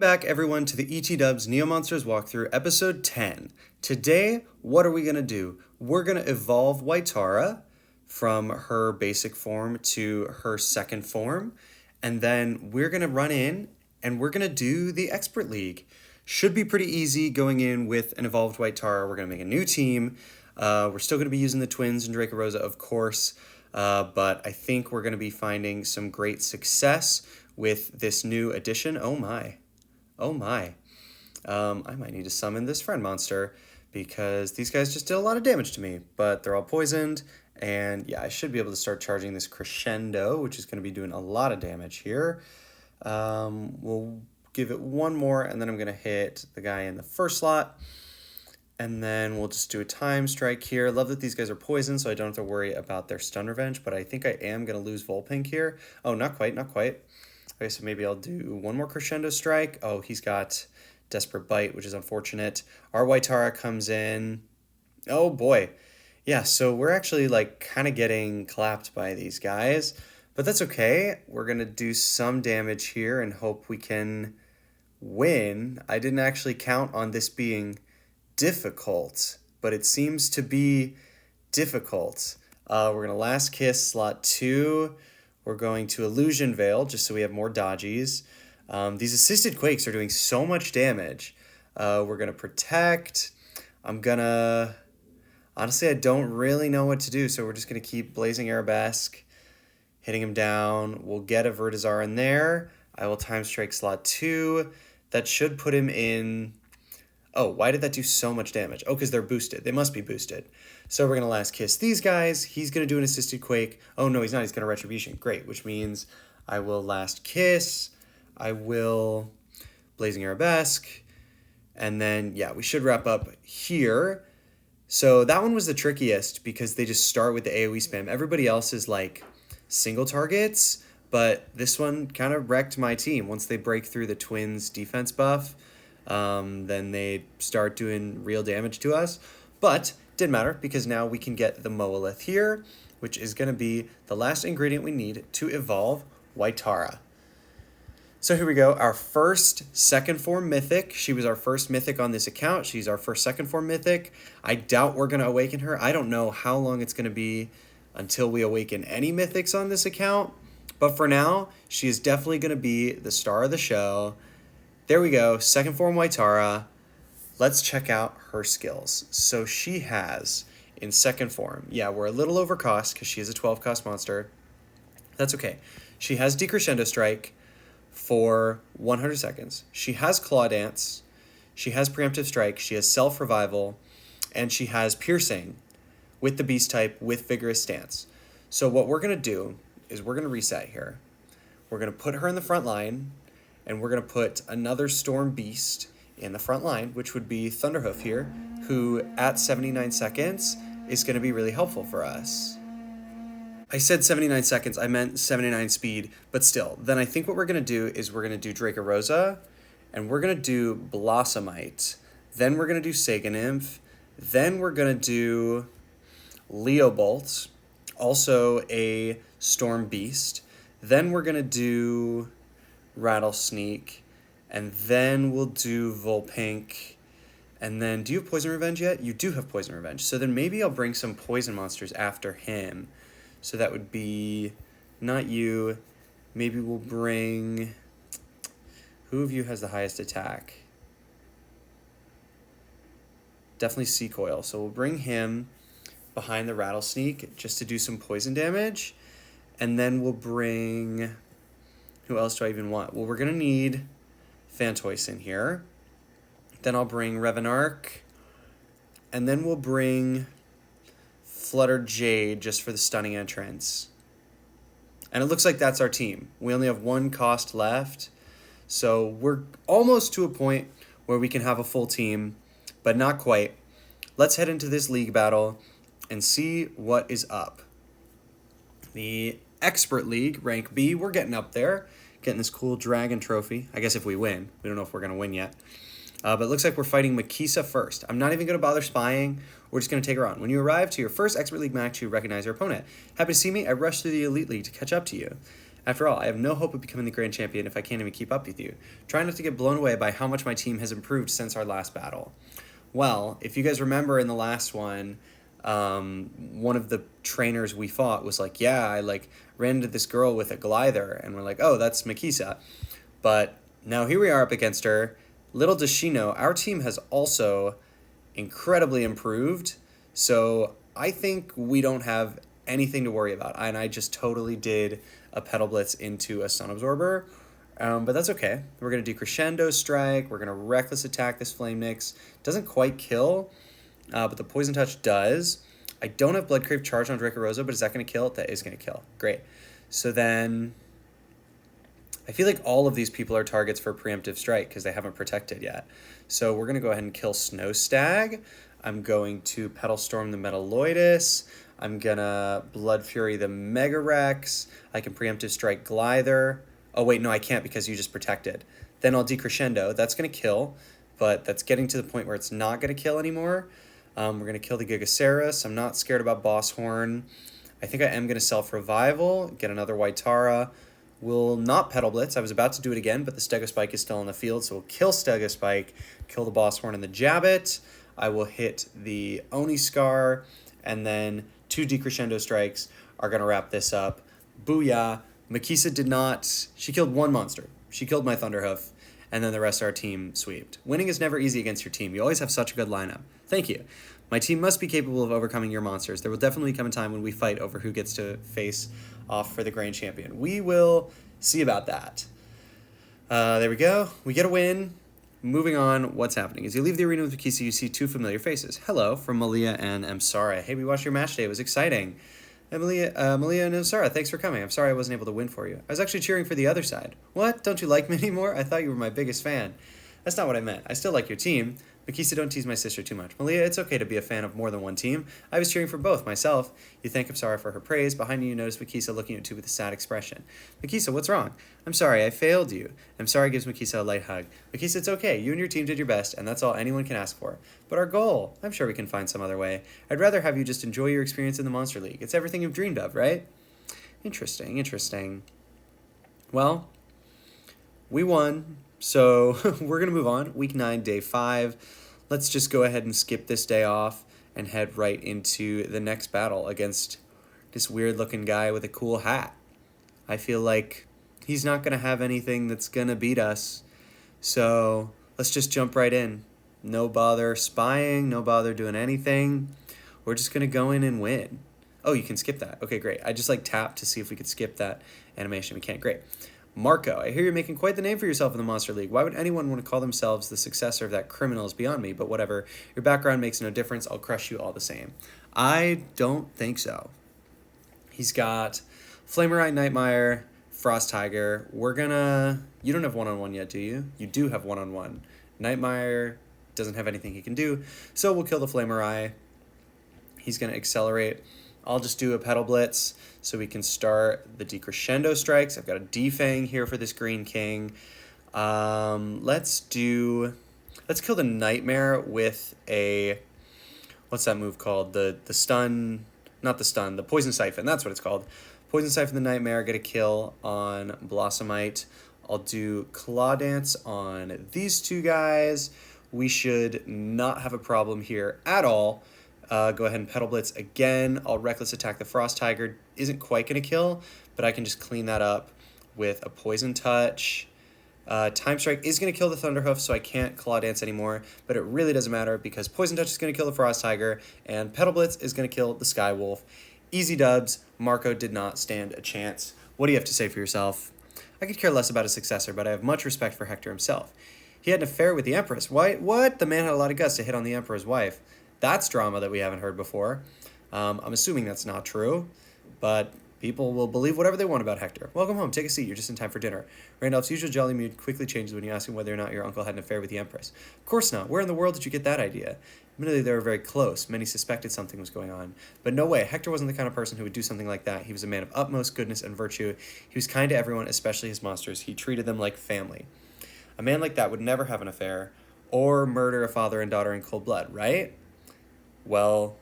Back everyone to the ET-Dubs Neomonsters walkthrough episode 10. Today, what are we going to do? We're going to evolve Waitara from her basic form to her second form, and then we're going to run in and we're going to do the Expert League. Should be pretty easy going in with an evolved Waitara. We're going to make a new team. We're still going to be using the twins and Draco-Rosa, of course, but I think we're going to be finding some great success with this new addition. Oh my. Oh my. I might need to summon this friend monster because these guys just did a lot of damage to me, but they're all poisoned. And yeah, I should be able to start charging this Crescendo, which is going to be doing a lot of damage here. We'll give it one more, and then I'm going to hit the guy in the first slot. And then we'll just do a time strike here. Love that these guys are poisoned, so I don't have to worry about their stun revenge, but I think I am going to lose Volpink here. Oh, not quite, not quite. Okay, so maybe I'll do one more Crescendo strike. Oh, he's got Desperate Bite, which is unfortunate. Our Waitara comes in. Oh, boy. Yeah, so we're actually, kind of getting clapped by these guys. But that's okay. We're going to do some damage here and hope we can win. I didn't actually count on this being difficult, but it seems to be difficult. We're going to Last Kiss, slot 2. We're going to Illusion Veil, just so we have more dodgies. These assisted quakes are doing so much damage. We're going to Protect. Honestly, I don't really know what to do, so we're just going to keep Blazing Arabesque, hitting him down. We'll get a Vertizar in there. I will Time Strike slot 2. That should put him in... Oh, why did that do so much damage? Oh, because they're boosted. They must be boosted. So we're going to Last Kiss these guys. He's going to do an Assisted Quake. Oh, no, he's not. He's going to Retribution. Great, which means I will Last Kiss. I will Blazing Arabesque. And then, yeah, we should wrap up here. So that one was the trickiest because they just start with the AoE spam. Everybody else is single targets, but this one kind of wrecked my team. Once they break through the twins defense buff, then they start doing real damage to us. But didn't matter because now we can get the Moalith here, which is going to be the last ingredient we need to evolve Waitara. So here we go, our first second form mythic. She was our first mythic on this account. She's our first second form mythic. I doubt we're going to awaken her. I don't know how long it's going to be until we awaken any mythics on this account. But for now, she is definitely going to be the star of the show. There we go, second form Waitara. Let's check out her skills. So she has, in second form, yeah, we're a little over cost because she is a 12 cost monster. That's okay. She has Decrescendo Strike for 100 seconds. She has Claw Dance. She has Preemptive Strike. She has Self-Revival. And she has Piercing with the Beast type with Vigorous Stance. So what we're going to do is we're going to reset here. We're going to put her in the front line. And we're going to put another Storm Beast in the front line, which would be Thunderhoof here, who at 79 seconds is going to be really helpful for us. I said 79 seconds, I meant 79 speed, but still. Then I think what we're going to do is we're going to do Draco-Rosa, and we're going to do Blossomite. Then we're going to do Sega Nymph. Then we're going to do Leobolt, also a Storm Beast. Then we're going to do Rattlesneak, and then we'll do Volpink, and then do you have Poison Revenge yet? You do have Poison Revenge, so then maybe I'll bring some poison monsters after him. So that would be not you. Maybe we'll bring... Who of you has the highest attack? Definitely Seacoil, so we'll bring him behind the Rattlesneak just to do some poison damage, and then we'll bring... Who else do I even want? Well, we're going to need Phantoise in here. Then I'll bring Revenarch. And then we'll bring Flutter Jade just for the stunning entrance. And it looks like that's our team. We only have one cost left. So we're almost to a point where we can have a full team, but not quite. Let's head into this league battle and see what is up. The Expert League, rank B, we're getting up there. Getting this cool dragon trophy. I guess if we win. We don't know if we're going to win yet. But it looks like we're fighting Makisa first. I'm not even going to bother spying. We're just going to take her on. When you arrive to your first Expert League match, you recognize your opponent. Happy to see me? I rushed through the Elite League to catch up to you. After all, I have no hope of becoming the grand champion if I can't even keep up with you. Try not to get blown away by how much my team has improved since our last battle. Well, if you guys remember in the last one, one of the trainers we fought was like, yeah, I like ran into this girl with a glider, and we're like, oh, that's Mikisa. But now here we are up against her. Little does she know, our team has also incredibly improved. So I think we don't have anything to worry about. And I just totally did a Petal Blitz into a Sun Absorber. But that's okay. We're going to do Crescendo Strike. We're going to Reckless Attack this Flame Nyx. Doesn't quite kill, but the Poison Touch does. I don't have Blood Crave charged on Dracorosa, but is that going to kill? That is going to kill. Great. So then I feel like all of these people are targets for Preemptive Strike because they haven't protected yet. So we're going to go ahead and kill Snow Stag. I'm going to Petal Storm the Metalloidus. I'm going to Blood Fury the Mega Rex. I can Preemptive Strike Glither. Oh, wait, no, I can't because you just protected. Then I'll Decrescendo. That's going to kill, but that's getting to the point where it's not going to kill anymore. We're going to kill the Gigaceras. I'm not scared about Boss Horn. I think I am going to Self-Revival, get another Waitara. Will not Petal Blitz. I was about to do it again, but the Stegospike is still in the field, so we'll kill Stegospike, kill the Boss Horn and the Jabbit. I will hit the Oni Scar, and then 2 Decrescendo Strikes are going to wrap this up. Booyah. Mikisa did not... She killed one monster. She killed my Thunderhoof, and then the rest of our team sweeped. Winning is never easy against your team. You always have such a good lineup. Thank you. My team must be capable of overcoming your monsters. There will definitely come a time when we fight over who gets to face off for the Grand Champion. We will see about that. There we go. We get a win. Moving on, what's happening? As you leave the arena with Mikisa, you see 2 familiar faces. Hello, from Malia and Amsara. Hey, we watched your match today. It was exciting. Hey, Malia and Amsara, thanks for coming. I'm sorry I wasn't able to win for you. I was actually cheering for the other side. What? Don't you like me anymore? I thought you were my biggest fan. That's not what I meant. I still like your team. Mikisa, don't tease my sister too much. Malia, it's okay to be a fan of more than one team. I was cheering for both, myself. You thank Amsara for her praise. Behind you notice Mikisa looking at you with a sad expression. Mikisa, what's wrong? I'm sorry, I failed you. Amsara gives Mikisa a light hug. Mikisa, it's okay. You and your team did your best, and that's all anyone can ask for. But our goal, I'm sure we can find some other way. I'd rather have you just enjoy your experience in the Monster League. It's everything you've dreamed of, right? Interesting. Well, we won. So we're going to move on. Week 9, day 5. Let's just go ahead and skip this day off and head right into the next battle against this weird-looking guy with a cool hat. I feel like he's not going to have anything that's going to beat us. So let's just jump right in. No bother spying, no bother doing anything. We're just going to go in and win. Oh, you can skip that. Okay, great. I just tapped to see if we could skip that animation. We can't. Great. Marco, I hear you're making quite the name for yourself in the Monster League. Why would anyone want to call themselves the successor of that criminal is beyond me, but whatever. Your background makes no difference. I'll crush you all the same. I don't think so. He's got Flamerite, Nightmare, Frost Tiger. We're gonna... You don't have one-on-one yet, do you? You do have one-on-one. Nightmare doesn't have anything he can do, so we'll kill the Flamerite. He's gonna accelerate. I'll just do a Petal Blitz so we can start the Decrescendo Strikes. I've got a Defang here for this Green King. Let's kill the Nightmare with a... What's that move called? The stun... Not the stun, the Poison Siphon. That's what it's called. Poison Siphon the Nightmare, get a kill on Blossomite. I'll do Claw Dance on these 2 guys. We should not have a problem here at all. Go ahead and Petal Blitz again. I'll Reckless Attack the Frost Tiger. Isn't quite going to kill, but I can just clean that up with a Poison Touch. Time Strike is going to kill the Thunderhoof, so I can't Claw Dance anymore, but it really doesn't matter because Poison Touch is going to kill the Frost Tiger, and Petal Blitz is going to kill the Sky Wolf. Easy dubs. Marco did not stand a chance. What do you have to say for yourself? I could care less about his successor, but I have much respect for Hector himself. He had an affair with the Empress. What? The man had a lot of guts to hit on the Emperor's wife. That's drama that we haven't heard before. I'm assuming that's not true, but people will believe whatever they want about Hector. Welcome home. Take a seat. You're just in time for dinner. Randolph's usual jolly mood quickly changes when you ask him whether or not your uncle had an affair with the Empress. Of course not. Where in the world did you get that idea? Admittedly, they were very close. Many suspected something was going on. But no way. Hector wasn't the kind of person who would do something like that. He was a man of utmost goodness and virtue. He was kind to everyone, especially his monsters. He treated them like family. A man like that would never have an affair or murder a father and daughter in cold blood, right? Well,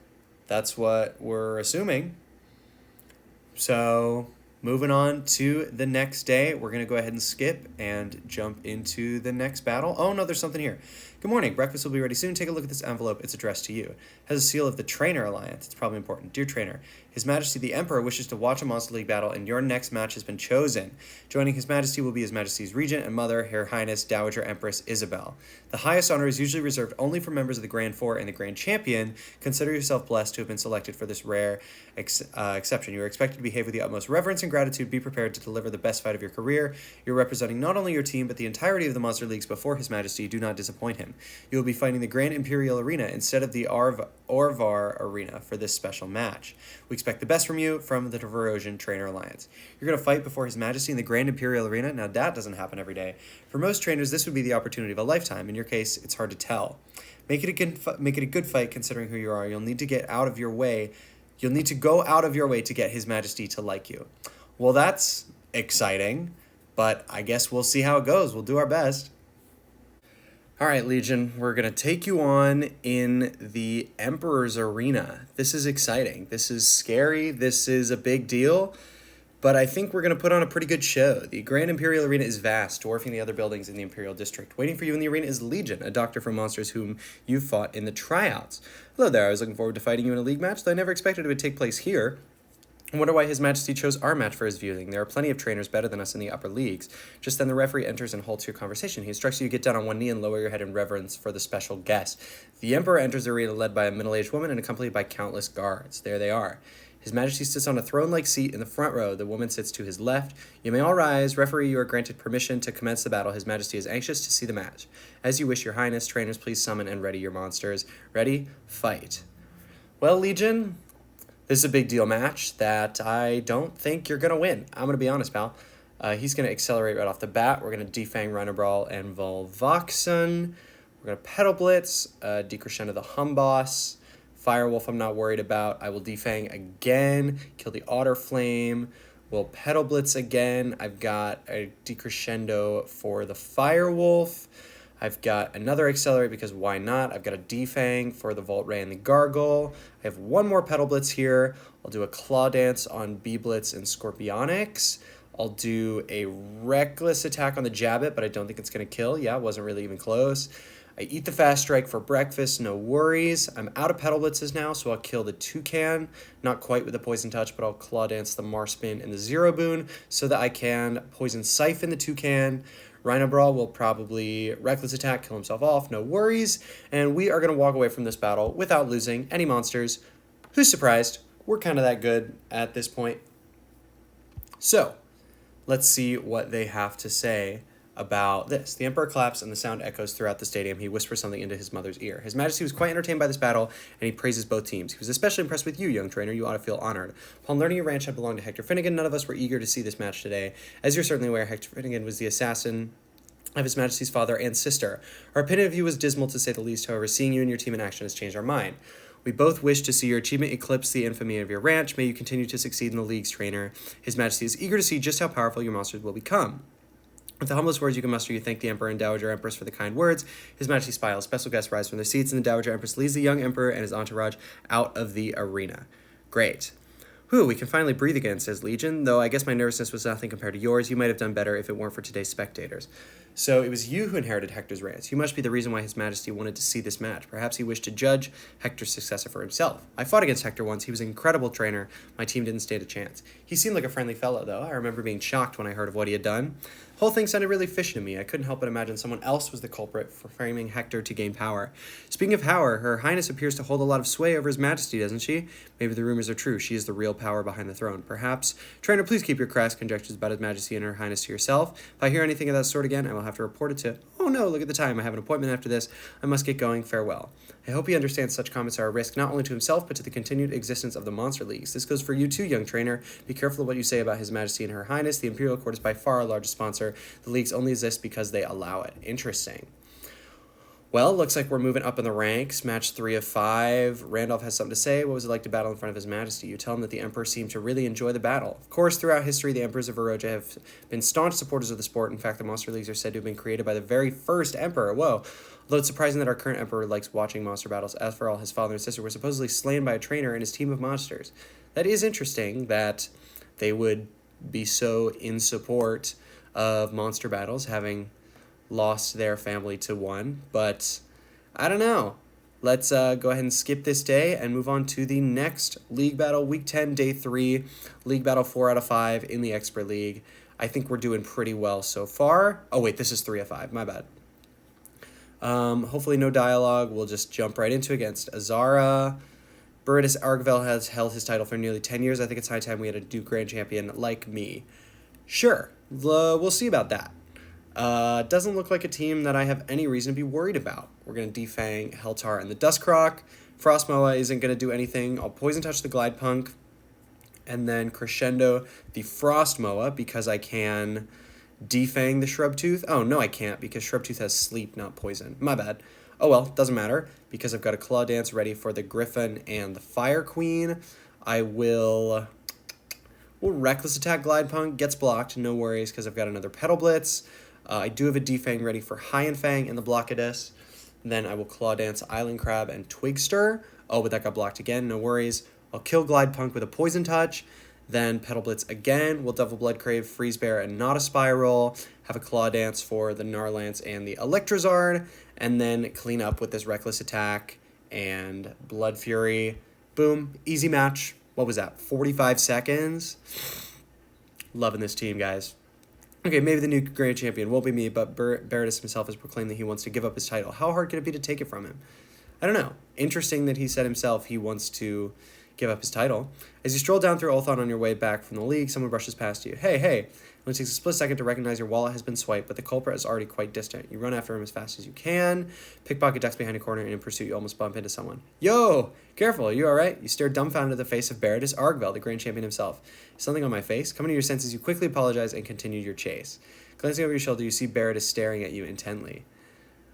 that's what we're assuming. So, Moving on to the next day, we're going to go ahead and skip and jump into the next battle. Oh, no, there's something here. Good morning. Breakfast will be ready soon. Take a look at this envelope. It's addressed to you. It has a seal of the Trainer Alliance. It's probably important. Dear Trainer, His Majesty the Emperor wishes to watch a Monster League battle, and your next match has been chosen. Joining His Majesty will be His Majesty's Regent and Mother, Her Highness Dowager Empress Isabel. The highest honor is usually reserved only for members of the Grand Four and the Grand Champion. Consider yourself blessed to have been selected for this rare exception. You are expected to behave with the utmost reverence and gratitude. Be prepared to deliver the best fight of your career. You're representing not only your team, but the entirety of the Monster Leagues before His Majesty. Do not disappoint him. You will be fighting the Grand Imperial Arena instead of the Orvar Arena for this special match. We expect the best from you from the Tverosian Trainer Alliance. You're going to fight before His Majesty in the Grand Imperial Arena. Now, that doesn't happen every day. For most trainers, this would be the opportunity of a lifetime. In your case, it's hard to tell. Make it a good fight considering who you are. You'll need to get out of your way. You'll need to go out of your way to get His Majesty to like you. Well, that's exciting, but I guess we'll see how it goes. We'll do our best. All right, Legion, we're going to take you on in the Emperor's Arena. This is exciting. This is scary. This is a big deal, but I think we're going to put on a pretty good show. The Grand Imperial Arena is vast, dwarfing the other buildings in the Imperial District. Waiting for you in the arena is Legion, a doctor from monsters whom you fought in the tryouts. Hello there, I was looking forward to fighting you in a league match, though I never expected it would take place here. I wonder why His Majesty chose our match for his viewing. There are plenty of trainers better than us in the upper leagues. Just then the referee enters and halts your conversation. He instructs you to get down on one knee and lower your head in reverence for the special guest. The Emperor enters the arena led by a middle-aged woman and accompanied by countless guards. There they are. His Majesty sits on a throne-like seat in the front row. The woman sits to his left. You may all rise. Referee, you are granted permission to commence the battle. His Majesty is anxious to see the match. As you wish, Your Highness. Trainers, please summon and ready your monsters. Ready? Fight. Well, Legion, this is a big deal match that I don't think you're going to win. I'm going to be honest, pal. He's going to accelerate right off the bat. We're going to defang Rhino Brawl and Volvoxen. We're going to Petal Blitz, decrescendo the Humboss. Firewolf I'm not worried about. I will defang again, kill the Otter Flame. We'll Petal Blitz again. I've got a decrescendo for the Firewolf. I've got another Accelerate because why not? I've got a Defang for the Volt Ray and the Gargle. I have one more Petal Blitz here. I'll do a Claw Dance on B-Blitz and Scorpionics. I'll do a Reckless attack on the Jabbit, but I don't think it's going to kill. Yeah, it wasn't really even close. I eat the Fast Strike for breakfast, no worries. I'm out of Petal Blitzes now, so I'll kill the Toucan. Not quite with the Poison Touch, but I'll Claw Dance the Marspin and the Zero Boon so that I can Poison Siphon the Toucan. Rhino Brawl will probably Reckless Attack, kill himself off, no worries. And we are going to walk away from this battle without losing any monsters. Who's surprised? We're kind of that good at this point. So, let's see what they have to say about this. The Emperor claps and the sound echoes throughout the stadium. He whispers something into his mother's ear. His Majesty was quite entertained by this battle, and he praises both teams. He was especially impressed with you, young trainer. You ought to feel honored. Upon learning your ranch had belonged to Hector Finnegan, none of us were eager to see this match today. As you're certainly aware, Hector Finnegan was the assassin of His Majesty's father and sister. Our opinion of you was dismal to say the least. However, seeing you and your team in action has changed our mind. We both wish to see your achievement eclipse the infamy of your ranch. May you continue to succeed in the league's trainer. His Majesty is eager to see just how powerful your monsters will become. With the humblest words you can muster, you thank the Emperor and Dowager Empress for the kind words. His Majesty smiles. Special guests rise from their seats, and the Dowager Empress leads the young Emperor and his entourage out of the arena. Great. Whew, we can finally breathe again, says Legion, though I guess my nervousness was nothing compared to yours. You might have done better if it weren't for today's spectators. So it was you who inherited Hector's rants. You must be the reason why His Majesty wanted to see this match. Perhaps he wished to judge Hector's successor for himself. I fought against Hector once. He was an incredible trainer. My team didn't stand a chance. He seemed like a friendly fellow, though. I remember being shocked when I heard of what he had done. The whole thing sounded really fishy to me. I couldn't help but imagine someone else was the culprit for framing Hector to gain power. Speaking of power, Her Highness appears to hold a lot of sway over His Majesty, doesn't she? Maybe the rumors are true. She is the real power behind the throne. Perhaps. Trainer, please keep your crass conjectures about His Majesty and Her Highness to yourself. If I hear anything of that sort again, I will have to report it to... Oh no, look at the time. I have an appointment after this. I must get going. Farewell. I hope he understands such comments are a risk not only to himself, but to the continued existence of the monster leagues. This goes for you too, young trainer. Be careful of what you say about His Majesty and Her Highness. The Imperial Court is by far our largest sponsor. The leagues only exist because they allow it. Interesting. Well, looks like we're moving up in the ranks. Match 3 of 5. Randolph has something to say. What was it like to battle in front of His Majesty? You tell him that the Emperor seemed to really enjoy the battle. Of course, throughout history, the Emperors of Veroja have been staunch supporters of the sport. In fact, the Monster Leagues are said to have been created by the very first Emperor. Whoa. Although it's surprising that our current Emperor likes watching monster battles. After all, his father and sister were supposedly slain by a trainer and his team of monsters. That is interesting that they would be so in support of monster battles, having lost their family to one. But I don't know. Let's go ahead and skip this day and move on to the next league battle, week 10, day 3, league battle 4 out of 5 in the Expert League. I think we're doing pretty well so far. Oh, wait, this is 3 of 5. My bad. Hopefully no dialogue. We'll just jump right into against Azara. Beridus Argvel has held his title for nearly 10 years. I think it's high time we had a Duke Grand Champion like me. Sure, we'll see about that. Doesn't look like a team that I have any reason to be worried about. We're going to defang Heltar and the Dustcroc. Frostmoa isn't going to do anything. I'll Poison Touch the Glidepunk. And then Crescendo the Frostmoa because I can defang the Shrubtooth. Oh, no, I can't because Shrubtooth has Sleep, not Poison. My bad. Oh, well, doesn't matter because I've got a Claw Dance ready for the Griffin and the Fire Queen. I will... We'll Reckless Attack Glidepunk. Gets blocked. No worries because I've got another Petal Blitz. I do have a Defang ready for High and Fang in the Blockadus. Then I will Claw Dance Island Crab and Twigster. Oh, but that got blocked again. No worries. I'll kill Glidepunk with a Poison Touch. Then Petal Blitz again. We'll Devil Blood Crave, Freeze Bear, and not a Spiral. Have a Claw Dance for the Gnarlance and the Electrozard. And then clean up with this Reckless Attack and Blood Fury. Boom. Easy match. What was that? 45 seconds? Loving this team, guys. Okay, maybe the new Grand Champion won't be me, but Beridus himself has proclaimed that he wants to give up his title. How hard could it be to take it from him? I don't know. Interesting that he said himself he wants to give up his title. As you stroll down through Ulthon on your way back from the league, someone brushes past you. Hey, hey. It only takes a split second to recognize your wallet has been swiped, but the culprit is already quite distant. You run after him as fast as you can. Pickpocket ducks behind a corner, and in pursuit, you almost bump into someone. Yo! Careful, are you alright? You stare dumbfounded at the face of Beridus Argvel, the Grand Champion himself. Something on my face? Coming to your senses, you quickly apologize and continue your chase. Glancing over your shoulder, you see Beridus staring at you intently.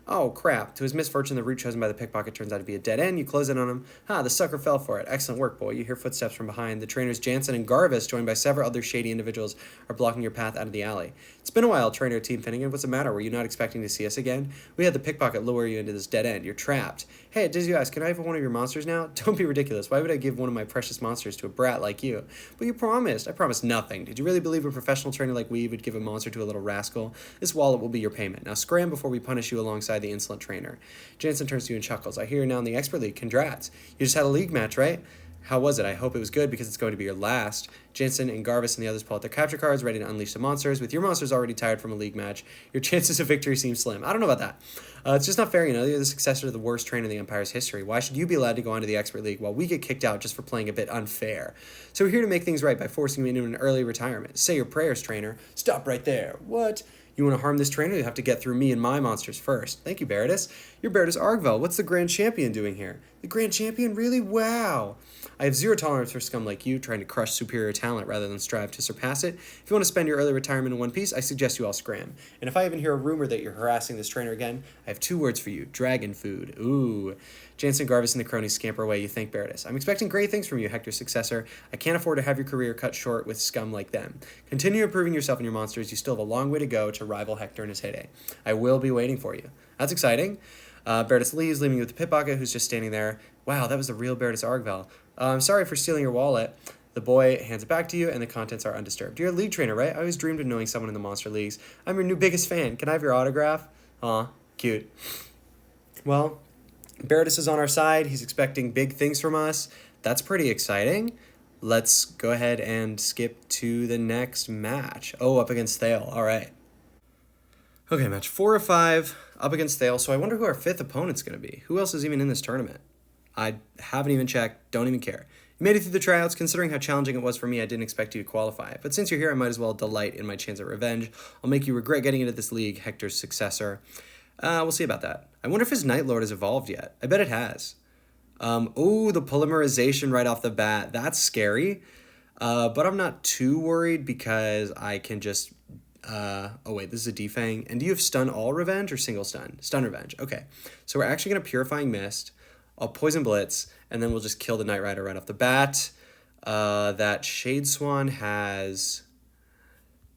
Oh, crap. To his misfortune, the route chosen by the pickpocket turns out to be a dead end. You close in on him. The sucker fell for it. Excellent work, boy. You hear footsteps from behind. The trainers Jansen and Garvis, joined by several other shady individuals, are blocking your path out of the alley. It's been a while, Trainer Team Finnegan. What's the matter? Were you not expecting to see us again? We had the pickpocket lure you into this dead end. You're trapped. Hey, does you ask, can I have one of your monsters now? Don't be ridiculous. Why would I give one of my precious monsters to a brat like you? But you promised. I promised nothing. Did you really believe a professional trainer like we would give a monster to a little rascal? This wallet will be your payment. Now scram before we punish you alongside the insolent trainer. Jansen turns to you and chuckles. I hear you're now in the Expert League. Congrats. You just had a league match, right? How was it? I hope it was good because it's going to be your last. Jansen and Garvis and the others pull out their capture cards, ready to unleash the monsters. With your monsters already tired from a league match, your chances of victory seem slim. I don't know about that. It's just not fair, you know. You're the successor to the worst trainer in the Empire's history. Why should you be allowed to go on to the Expert League while we get kicked out just for playing a bit unfair? So we're here to make things right by forcing you into an early retirement. Say your prayers, trainer. Stop right there. What? You want to harm this trainer? You have to get through me and my monsters first. Thank you, Beridus. You're Beridus Argvel. What's the Grand Champion doing here? The Grand Champion? Really? Wow. I have zero tolerance for scum like you, trying to crush superior talent rather than strive to surpass it. If you want to spend your early retirement in one piece, I suggest you all scram. And if I even hear a rumor that you're harassing this trainer again, I have 2 words for you. Dragon food. Ooh. Jansen, Garvis, and the cronies scamper away. You thank Beridus. I'm expecting great things from you, Hector's successor. I can't afford to have your career cut short with scum like them. Continue improving yourself and your monsters. You still have a long way to go to rival Hector in his heyday. I will be waiting for you. That's exciting. Beridus leaves, leaving you with the pickpocket who's just standing there. Wow, that was the real Beridus Argvel. I'm sorry for stealing your wallet. The boy hands it back to you, and the contents are undisturbed. You're a league trainer, right? I always dreamed of knowing someone in the monster leagues. I'm your new biggest fan. Can I have your autograph? Aw, cute. Well, Beridus is on our side. He's expecting big things from us. That's pretty exciting. Let's go ahead and skip to the next match. Oh, up against Thale. All right. Okay, match 4 of 5, up against Thale. So I wonder who our 5th opponent's going to be. Who else is even in this tournament? I haven't even checked, don't even care. You made it through the tryouts. Considering how challenging it was for me, I didn't expect you to qualify. But since you're here, I might as well delight in my chance at revenge. I'll make you regret getting into this league, Hector's successor. We'll see about that. I wonder if his Night Lord has evolved yet. I bet it has. Oh, the polymerization right off the bat. That's scary. But I'm not too worried because I can just... oh wait, this is a defang. And do you have stun all revenge or single stun? Stun revenge. Okay. So we're actually going to Purifying Mist. I'll Poison Blitz, and then we'll just kill the Knight Rider right off the bat. That Shade Swan has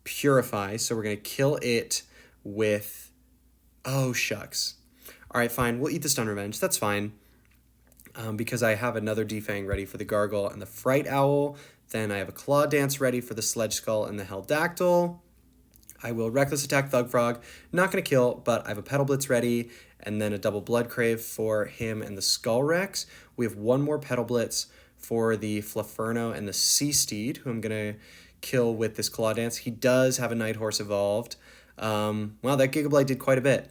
Purify, so we're going to kill it with... Oh, shucks. All right, fine. We'll eat the Stun Revenge. That's fine. Because I have another defang ready for the Gargle and the Fright Owl. Then I have a Claw Dance ready for the Sledge Skull and the Hellodactyl. I will Reckless Attack Thug Frog. Not going to kill, but I have a Petal Blitz ready, and then a double Blood Crave for him and the Skull Rex. We have one more Petal Blitz for the Flaferno and the Sea Steed, who I'm going to kill with this Claw Dance. He does have a Night Horse evolved. Wow, that Gigablade did quite a bit.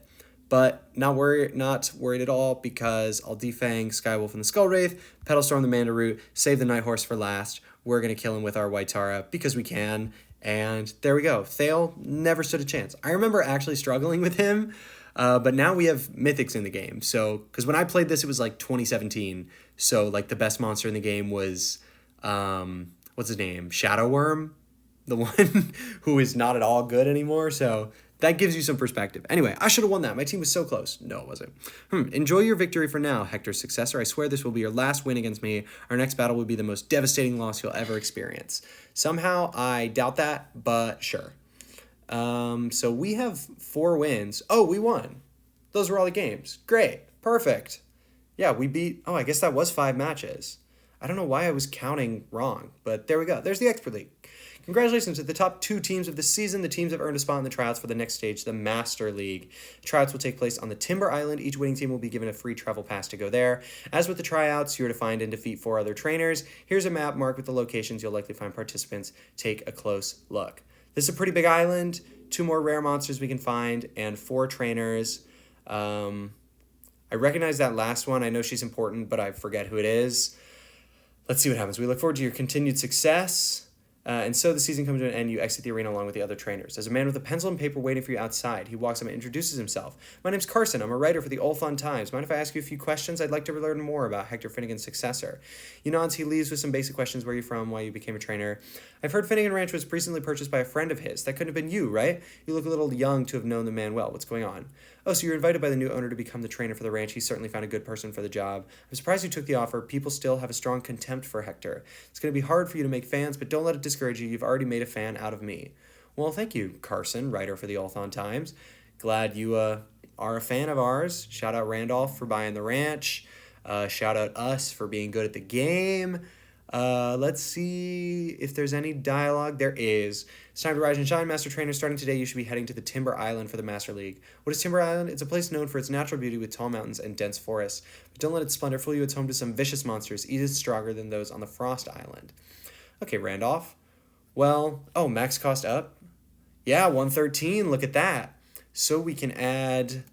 But not worried at all, because I'll Defang Skywolf and the Skull Wraith, Petal Storm the Manda Root, save the Night Horse for last. We're going to kill him with our White Tara because we can. And there we go. Thale never stood a chance. I remember actually struggling with him, but now we have Mythics in the game. So, because when I played this, it was like 2017. So, like, the best monster in the game was, what's his name? Shadow Worm, the one who is not at all good anymore. So, that gives you some perspective. Anyway, I should have won that. My team was so close. No, it wasn't. Enjoy your victory for now, Hector's successor. I swear this will be your last win against me. Our next battle will be the most devastating loss you'll ever experience. Somehow, I doubt that, but sure. So we have 4 wins. Oh, we won. Those were all the games. Great. Perfect. Yeah, we beat... Oh, I guess that was 5 matches. I don't know why I was counting wrong, but there we go. There's the Expert League. Congratulations to the top 2 teams of the season. The teams have earned a spot in the tryouts for the next stage, the Master League. Tryouts will take place on the Timber Island. Each winning team will be given a free travel pass to go there. As with the tryouts, you are to find and defeat 4 other trainers. Here's a map marked with the locations you'll likely find participants. Take a close look. This is a pretty big island. 2 more rare monsters we can find, and 4 trainers. I recognize that last one. I know she's important, but I forget who it is. Let's see what happens. We look forward to your continued success. And so the season comes to an end. You exit the arena along with the other trainers. There's a man with a pencil and paper waiting for you outside. He walks up and introduces himself. My name's Carson. I'm a writer for the Ulthon Times. Mind if I ask you a few questions? I'd like to learn more about Hector Finnegan's successor. He nods. He leaves with some basic questions. Where are you from? Why you became a trainer? I've heard Finnegan Ranch was recently purchased by a friend of his. That couldn't have been you, right? You look a little young to have known the man well. What's going on? Oh, so you're invited by the new owner to become the trainer for the ranch. He certainly found a good person for the job. I'm surprised you took the offer. People still have a strong contempt for Hector. It's going to be hard for you to make fans, but don't let it discourage you. You've already made a fan out of me. Well, thank you, Carson, writer for the Ulthon Times. Glad you are a fan of ours. Shout out Randolph for buying the ranch. Shout out us for being good at the game. Let's see if there's any dialogue. There is. It's time to rise and shine, Master Trainer. Starting today, you should be heading to the Timber Island for the Master League. What is Timber Island? It's a place known for its natural beauty with tall mountains and dense forests. But don't let its splendor fool you. It's home to some vicious monsters, even stronger than those on the Frost Island. Okay, Randolph. Well, oh, max cost up? Yeah, 113. Look at that. So we can add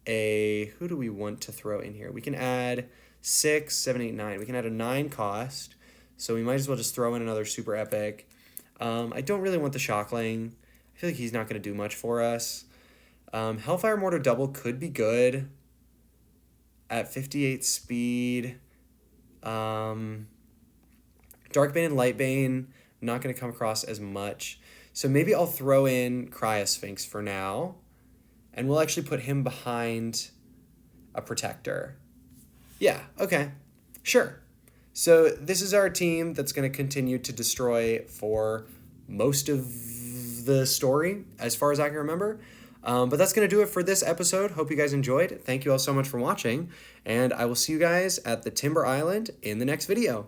a... Who do we want to throw in here? We can add 6, 7, 8, 9. We can add a 9 cost. So we might as well just throw in another super epic. I don't really want the Shockling. I feel like he's not going to do much for us. Hellfire Mortar Double could be good at 58 speed. Darkbane and Lightbane, not going to come across as much. So maybe I'll throw in Cryosphinx for now. And we'll actually put him behind a Protector. Yeah, okay. Sure. So this is our team that's going to continue to destroy for most of the story, as far as I can remember. But that's going to do it for this episode. Hope you guys enjoyed. Thank you all so much for watching. And I will see you guys at the Timber Island in the next video.